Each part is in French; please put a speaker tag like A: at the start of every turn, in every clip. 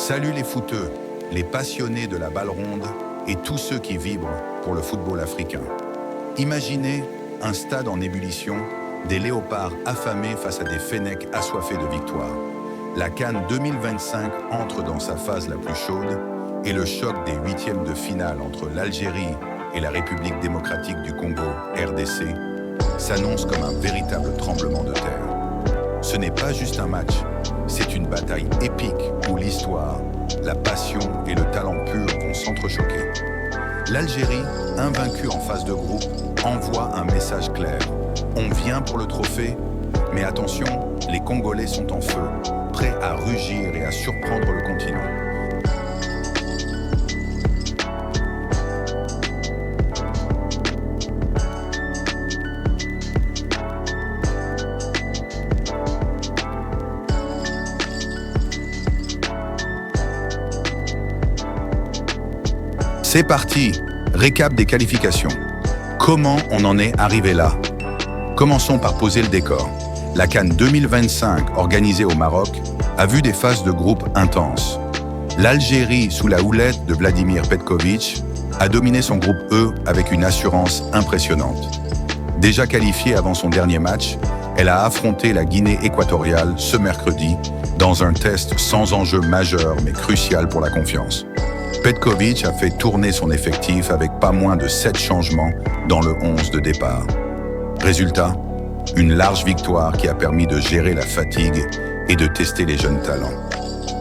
A: Salut les footeux, les passionnés de la balle ronde et tous ceux qui vibrent pour le football africain. Imaginez un stade en ébullition, des léopards affamés face à des fennecs assoiffés de victoire. La CAN 2025 entre dans sa phase la plus chaude et le choc des huitièmes de finale entre l'Algérie et la République démocratique du Congo, RDC, s'annonce comme un véritable tremblement de terre. Ce n'est pas juste un match, c'est une bataille épique où l'histoire, la passion et le talent pur vont s'entrechoquer. L'Algérie, invaincue en phase de groupe, envoie un message clair. On vient pour le trophée, mais attention, les Congolais sont en feu, prêts à rugir et à surprendre le continent. C'est parti, récap des qualifications. Comment on en est arrivé là? Commençons par poser le décor. La CAN 2025, organisée au Maroc, a vu des phases de groupe intenses. L'Algérie, sous la houlette de Vladimir Petković, a dominé son groupe E avec une assurance impressionnante. Déjà qualifiée avant son dernier match, elle a affronté la Guinée équatoriale ce mercredi dans un test sans enjeu majeur mais crucial pour la confiance. Petković a fait tourner son effectif avec pas moins de 7 changements dans le 11 de départ. Résultat, une large victoire qui a permis de gérer la fatigue et de tester les jeunes talents.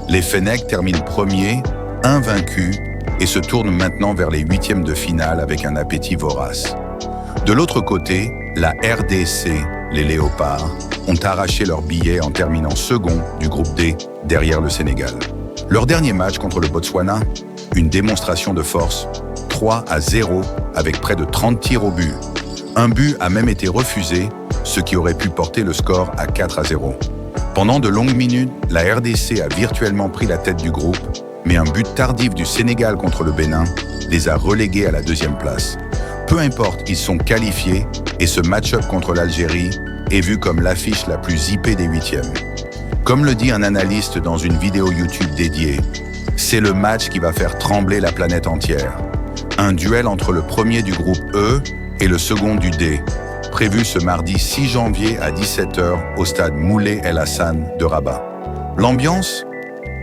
A: Les Fennecs terminent premiers, invaincus, et se tournent maintenant vers les huitièmes de finale avec un appétit vorace. De l'autre côté, la RDC, les Léopards, ont arraché leur billet en terminant second du groupe D derrière le Sénégal. Leur dernier match contre le Botswana, une démonstration de force, 3-0 avec près de 30 tirs au but. Un but a même été refusé, ce qui aurait pu porter le score à 4-0. Pendant de longues minutes, la RDC a virtuellement pris la tête du groupe, mais un but tardif du Sénégal contre le Bénin les a relégués à la deuxième place. Peu importe, ils sont qualifiés et ce match-up contre l'Algérie est vu comme l'affiche la plus hypée des huitièmes. Comme le dit un analyste dans une vidéo YouTube dédiée, c'est le match qui va faire trembler la planète entière. Un duel entre le premier du groupe E et le second du D, prévu ce mardi 6 janvier à 17h au stade Moulay El Hassan de Rabat. L'ambiance?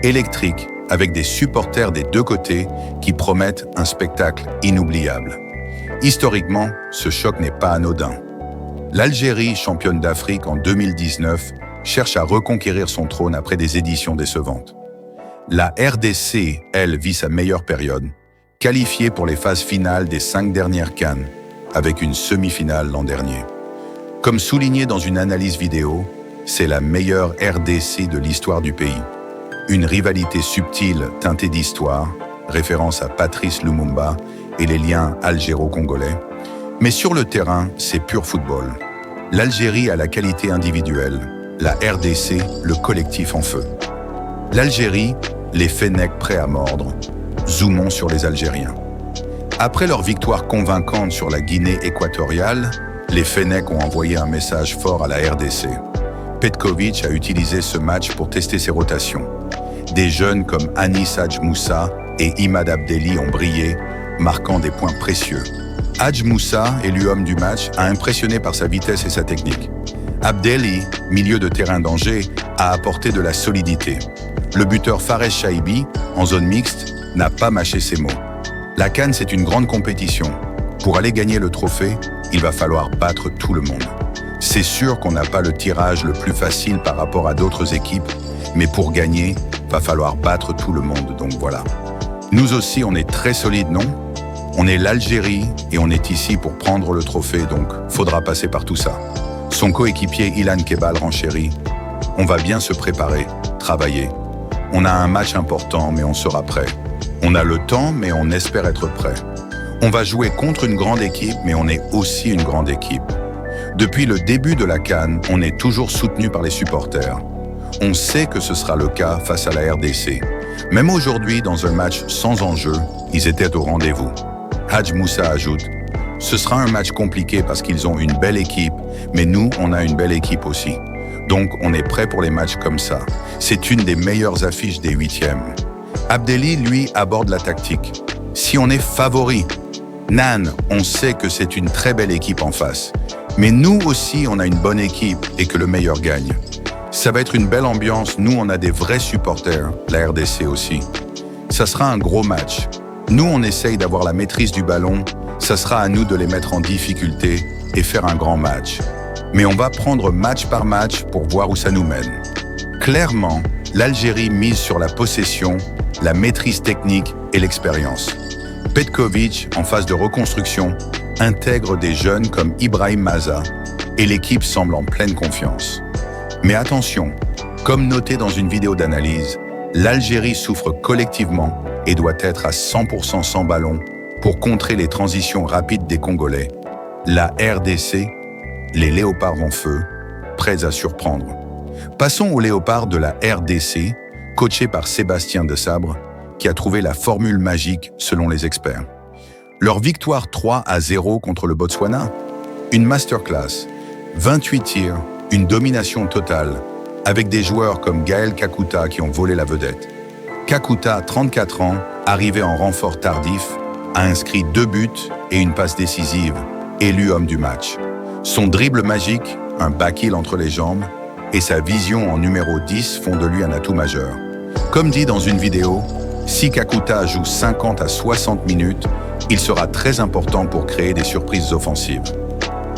A: Électrique, avec des supporters des deux côtés qui promettent un spectacle inoubliable. Historiquement, ce choc n'est pas anodin. L'Algérie, championne d'Afrique en 2019, cherche à reconquérir son trône après des éditions décevantes. La RDC, elle, vit sa meilleure période, qualifiée pour les phases finales des 5 dernières CAN, avec une semi-finale l'an dernier. Comme souligné dans une analyse vidéo, c'est la meilleure RDC de l'histoire du pays. Une rivalité subtile teintée d'histoire, référence à Patrice Lumumba et les liens algéro-congolais. Mais sur le terrain, c'est pur football. L'Algérie a la qualité individuelle, la RDC, le collectif en feu. L'Algérie, les Fennecs prêts à mordre. Zoomons sur les Algériens. Après leur victoire convaincante sur la Guinée équatoriale, les Fennecs ont envoyé un message fort à la RDC. Petković a utilisé ce match pour tester ses rotations. Des jeunes comme Anis Hadj Moussa et Imad Abdelli ont brillé, marquant des points précieux. Hadj Moussa, élu homme du match, a impressionné par sa vitesse et sa technique. Abdelli, milieu de terrain d'Angers, a apporté de la solidité. Le buteur Fares Chaibi, en zone mixte, n'a pas mâché ses mots. La CAN, c'est une grande compétition. Pour aller gagner le trophée, il va falloir battre tout le monde. C'est sûr qu'on n'a pas le tirage le plus facile par rapport à d'autres équipes, mais pour gagner, va falloir battre tout le monde, donc voilà. Nous aussi, on est très solides, non? On est l'Algérie et on est ici pour prendre le trophée, donc faudra passer par tout ça. Son coéquipier Ilan Kebal renchérit. On va bien se préparer, travailler. On a un match important, mais on sera prêt. On a le temps, mais on espère être prêt. On va jouer contre une grande équipe, mais on est aussi une grande équipe. Depuis le début de la CAN, on est toujours soutenu par les supporters. On sait que ce sera le cas face à la RDC. Même aujourd'hui, dans un match sans enjeu, ils étaient au rendez-vous. Hadj Moussa ajoute, « Ce sera un match compliqué parce qu'ils ont une belle équipe, mais nous, on a une belle équipe aussi. Donc, on est prêt pour les matchs comme ça. C'est une des meilleures affiches des huitièmes. Abdelli, lui, aborde la tactique. Si on est favori, Nan, on sait que c'est une très belle équipe en face. Mais nous aussi, on a une bonne équipe et que le meilleur gagne. Ça va être une belle ambiance, nous on a des vrais supporters, la RDC aussi. Ça sera un gros match. Nous on essaye d'avoir la maîtrise du ballon, ça sera à nous de les mettre en difficulté et faire un grand match. Mais on va prendre match par match pour voir où ça nous mène. Clairement, l'Algérie mise sur la possession, la maîtrise technique et l'expérience. Petković, en phase de reconstruction, intègre des jeunes comme Ibrahim Maza et l'équipe semble en pleine confiance. Mais attention, comme noté dans une vidéo d'analyse, l'Algérie souffre collectivement et doit être à 100% sans ballon pour contrer les transitions rapides des Congolais. La RDC, les léopards en feu, prêts à surprendre. Passons aux léopards de la RDC, coachés par Sébastien Desabre, qui a trouvé la formule magique selon les experts. Leur victoire 3-0 contre le Botswana, une masterclass, 28 tirs, une domination totale, avec des joueurs comme Gaël Kakuta qui ont volé la vedette. Kakuta, 34 ans, arrivé en renfort tardif, a inscrit 2 buts et une passe décisive, élu homme du match. Son dribble magique, un back-heel entre les jambes, et sa vision en numéro 10 font de lui un atout majeur. Comme dit dans une vidéo, si Kakuta joue 50 à 60 minutes, il sera très important pour créer des surprises offensives.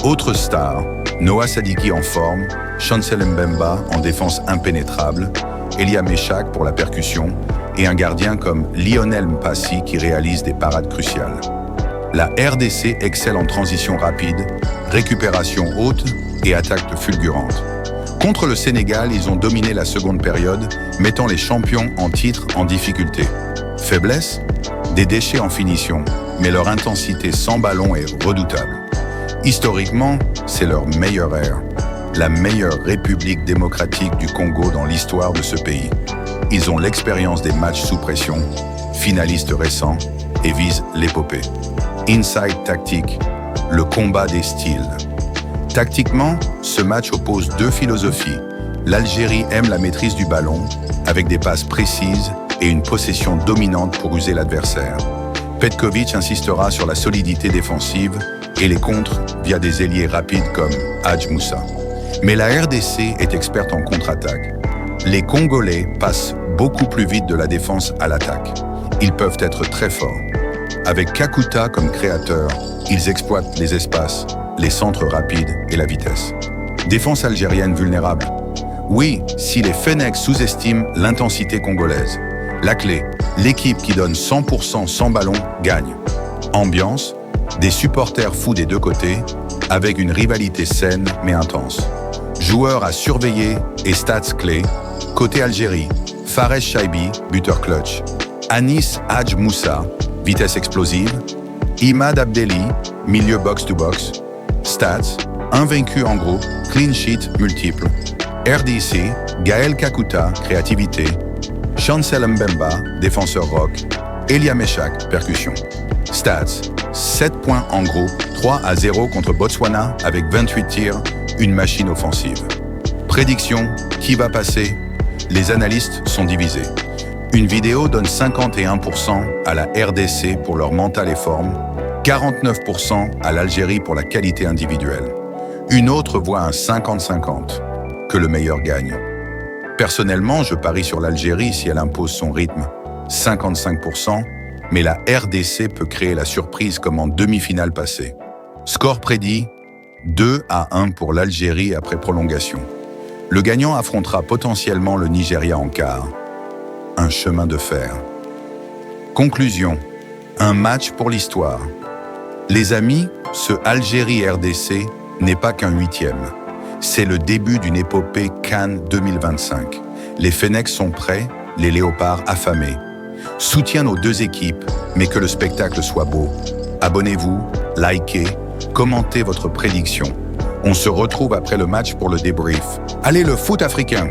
A: Autre star, Noah Sadiki en forme, Chancel Mbemba en défense impénétrable, Elia Meshak pour la percussion et un gardien comme Lionel Mpassi qui réalise des parades cruciales. La RDC excelle en transition rapide, récupération haute et attaque fulgurante. Contre le Sénégal, ils ont dominé la seconde période, mettant les champions en titre en difficulté. Faiblesse? Des déchets en finition, mais leur intensité sans ballon est redoutable. Historiquement, c'est leur meilleure ère, la meilleure république démocratique du Congo dans l'histoire de ce pays. Ils ont l'expérience des matchs sous pression, finalistes récents, et visent l'épopée. Inside tactique, le combat des styles. Tactiquement, ce match oppose 2 philosophies. L'Algérie aime la maîtrise du ballon, avec des passes précises et une possession dominante pour user l'adversaire. Petković insistera sur la solidité défensive et les contres via des ailiers rapides comme Hadj Moussa. Mais la RDC est experte en contre-attaque. Les Congolais passent beaucoup plus vite de la défense à l'attaque. Ils peuvent être très forts. Avec Kakuta comme créateur, ils exploitent les espaces, les centres rapides et la vitesse. Défense algérienne vulnérable. Oui, si les Fennecs sous-estiment l'intensité congolaise. La clé, l'équipe qui donne 100% sans ballon gagne. Ambiance, des supporters fous des deux côtés, avec une rivalité saine mais intense. Joueurs à surveiller et stats clés. Côté Algérie, Fares Chaibi, buteur clutch. Anis Hadj Moussa, vitesse explosive. Imad Abdelli, milieu box-to-box. Stats, invaincu en groupe, clean sheet multiple. RDC, Gaël Kakuta, créativité. Chancel Mbemba, défenseur rock. Elia Meshak, percussion. Stats, 7 points en groupe, 3-0 contre Botswana avec 28 tirs, une machine offensive. Prédiction, qui va passer? Les analystes sont divisés. Une vidéo donne 51% à la RDC pour leur mental et forme, 49% à l'Algérie pour la qualité individuelle. Une autre voit un 50-50, que le meilleur gagne. Personnellement, je parie sur l'Algérie si elle impose son rythme, 55%, mais la RDC peut créer la surprise comme en demi-finale passée. Score prédit, 2-1 pour l'Algérie après prolongation. Le gagnant affrontera potentiellement le Nigeria en quart. Un chemin de fer. Conclusion, un match pour l'histoire. Les amis, ce Algérie-RDC n'est pas qu'un 8e. C'est le début d'une épopée CAN 2025. Les Fennecs sont prêts, les Léopards affamés. Soutien nos deux équipes, mais que le spectacle soit beau. Abonnez-vous, likez, commentez votre prédiction. On se retrouve après le match pour le débrief. Allez, le foot africain!